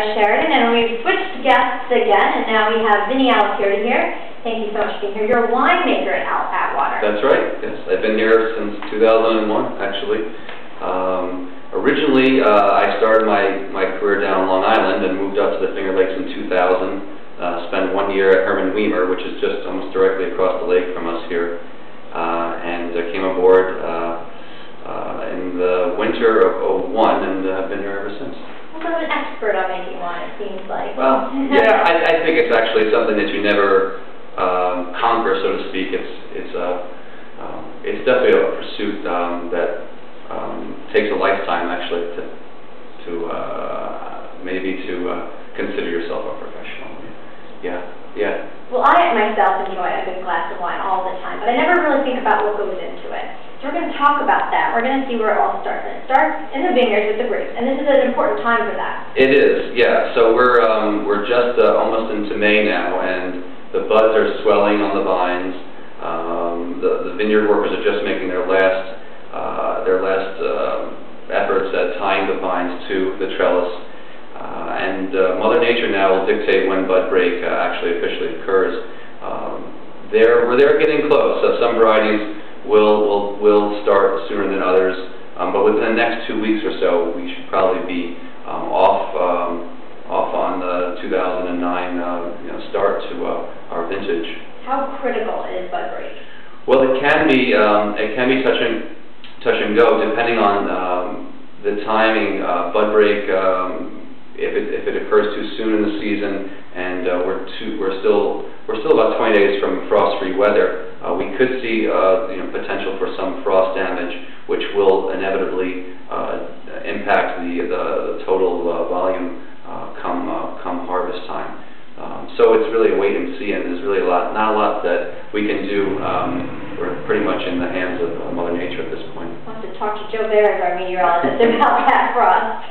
Sheridan, and we've switched guests again, and now we have Vinny Aliperti here. Thank you so much for being here. You're a winemaker at Atwater. That's right, yes. I've been here since 2001, actually. Originally, I started my career down Long Island and moved up to the Finger Lakes in 2000. Spent 1 year at Vineyards, which is just almost directly across the lake from us here. And came aboard in the winter of '01, and I've been here ever since. So an expert on making wine, it seems like. Well, yeah, I think it's actually something that you never conquer, so to speak. It's definitely a pursuit that takes a lifetime, actually, to consider yourself a professional. Yeah. Well, I myself enjoy a good glass of wine all the time, but I never really think about what goes into it. So we're going to talk about that. We're going to see where it all starts. And it starts in the vineyards with the grapes, and this is an important time for that. It is, yeah. So we're just almost into May now, and the buds are swelling on the vines. The vineyard workers are just making their last efforts at tying the vines to the trellis. And Mother Nature now will dictate when bud break actually officially occurs. They're getting close. So some varieties will start sooner than others, but within the next 2 weeks or so, we should probably be off on the 2009 start to our vintage. How critical is bud break? Well, it can be touch and go depending on the timing. Bud break, if it occurs too soon in the season, and we're still about 20 days from frost-free weather, we could see potential for some frost damage, which will inevitably impact the total volume come harvest time. So it's really a wait and see, and there's really not a lot that we can do. We're pretty much in the hands of Mother Nature at this point. I'll have to talk to Joe Barrett, our meteorologist, about that frost.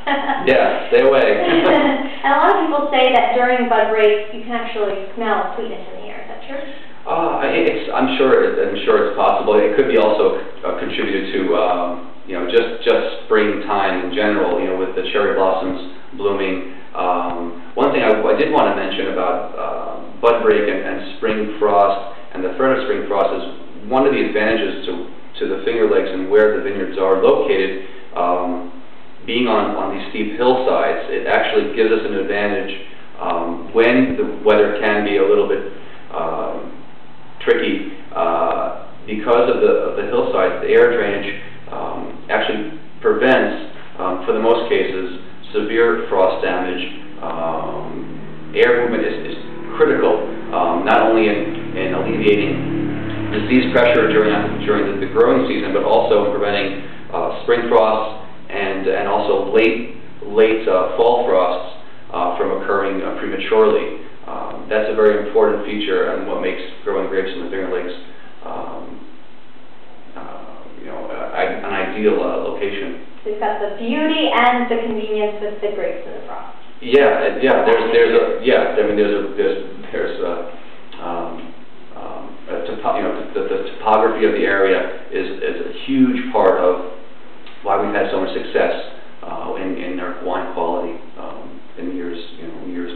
Yeah, stay away. And a lot of people say that during bud break you can actually smell sweetness in the air. Is that true? I'm sure it's possible. It could be also contributed to just springtime in general. With the cherry blossoms blooming. One thing I did want to mention about bud break and spring frost and the threat of spring frost is one of the advantages to the Finger Lakes and where the vineyards are located. Being on these steep hillsides, it actually gives us an advantage when the weather can be a little bit tricky because of the hillsides. The air drainage actually prevents, for the most cases, severe frost damage. Air movement is critical, not only in alleviating disease pressure during the growing season, but also in preventing spring frosts and also late fall frosts from occurring prematurely. That's a very important feature and what makes growing grapes in the Finger Lakes an ideal location. So you've got the beauty and the convenience with the grapes and the frost. Yeah. The topography of the area is a huge part of why we've had so much success in our wine quality in years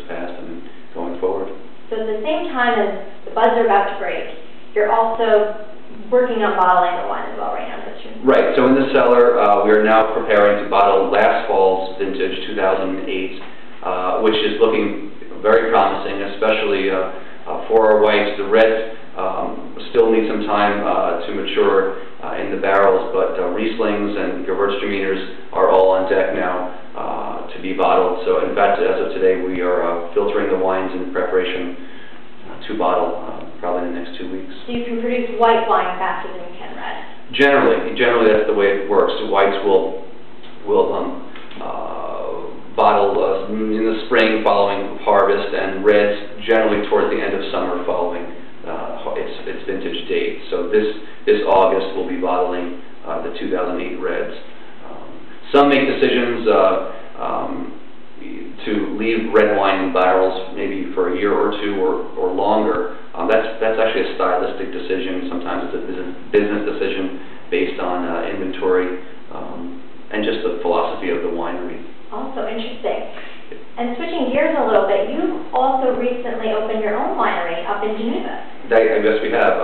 past and going forward. So at the same time as the buds are about to break, you're also working on bottling the wine as well right now, is that true? Right. So in the cellar, we are now preparing to bottle last fall's vintage, 2008, which is looking very promising, especially for our whites. The reds still need some time to mature in the barrels, but Rieslings and Gewürztraminers are all on deck now to be bottled. So in fact, as of today, we are filtering the wines in preparation to bottle probably in the next 2 weeks. So you can produce white wine faster than you can red? Generally that's the way it works. The whites will bottle in the spring following harvest, and reds generally towards the end of summer following its vintage date. So this August we'll be bottling the 2008 reds. Some make decisions to leave red wine in barrels maybe for a year or two or longer. That's actually a stylistic decision. Sometimes it's a business decision based on inventory and just the philosophy of the winery. Also interesting. And switching gears a little bit, you also recently opened your own winery up in Geneva. I guess we have.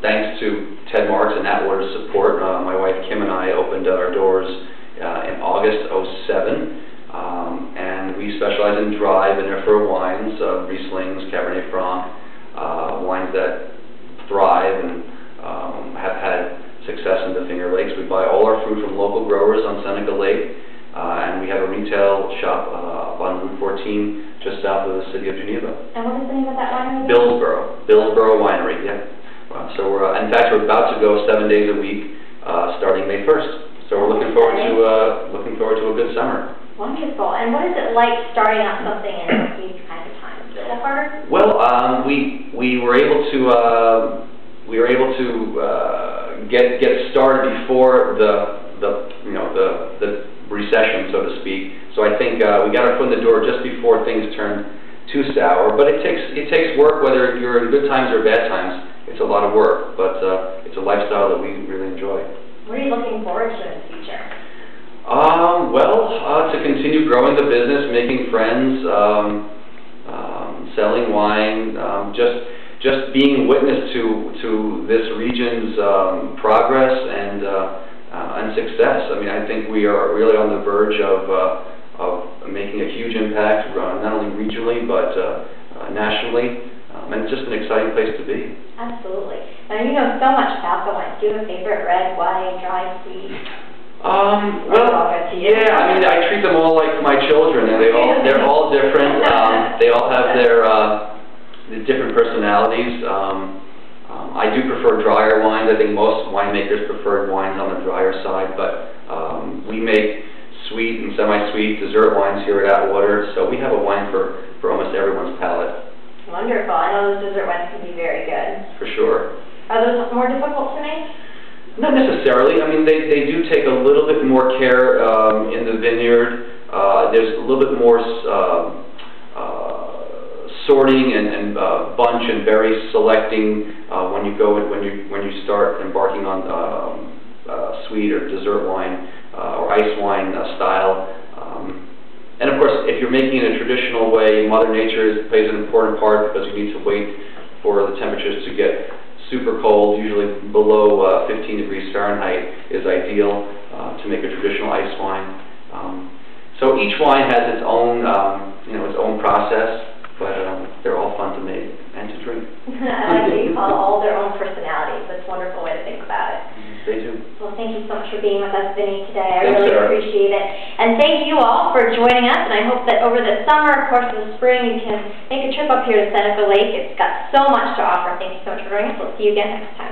Thanks to Ted Marks and Atwater's support, my wife Kim and I opened our doors in August '07. And we specialize in dry vinifera wines, Rieslings, Cabernet Franc, wines that thrive and have had success in the Finger Lakes. We buy all our fruit from local growers on Seneca Lake, and we have a retail shop up on Route 14 just south of the city of Geneva. And what is the name of that winery? Billsboro Winery, yeah. So we're, in fact, we're about to go 7 days a week starting May 1st. So we're looking forward to a good summer. Wonderful. And what is it like starting out something in these kinds of times? Is it harder? Well, we were able to get started before the recession, so to speak. So I think we got our foot in the door just before things turned too sour. But it takes work, whether you're in good times or bad times. It's a lot of work, but it's a lifestyle that we really enjoy. What are you looking forward to in the future? To continue growing the business, making friends, selling wine, just being witness to this region's progress and success. I mean, I think we are really on the verge of making a huge impact, not only regionally but nationally, and it's just an exciting place to be. Absolutely. Now you know so much about the wines. Do you have a favorite red, white, dry, sweet? Well, yeah, I mean, I treat them all like my children, and they're all different. They all have their different personalities. I do prefer drier wines. I think most winemakers prefer wines on the drier side, but we make sweet and semi-sweet dessert wines here at Atwater, so we have a wine for almost everyone's palate. Wonderful. I know those dessert wines can be very good. For sure. Are those more difficult to make? Not necessarily. I mean, they do take a little bit more care in the vineyard. There's a little bit more sorting and bunch and berry selecting when you start embarking on sweet or dessert wine or ice wine style. And of course, if you're making it a traditional way, Mother Nature plays an important part because you need to wait for the temperatures to get super cold, usually below 15 degrees Fahrenheit is ideal to make a traditional ice wine. So each wine has its own, its own process, but they're all fun to make and to drink. I like that you call all their own personalities. That's a wonderful way to think about it. They do. Well, thank you so much for being with us, Vinny, today. I really appreciate it. And thank you all for joining us, and I hope that over the summer, of course, in the spring, you can make a trip up here to Seneca Lake. It's got so much to offer. Thank you so much for joining us. We'll see you again next time.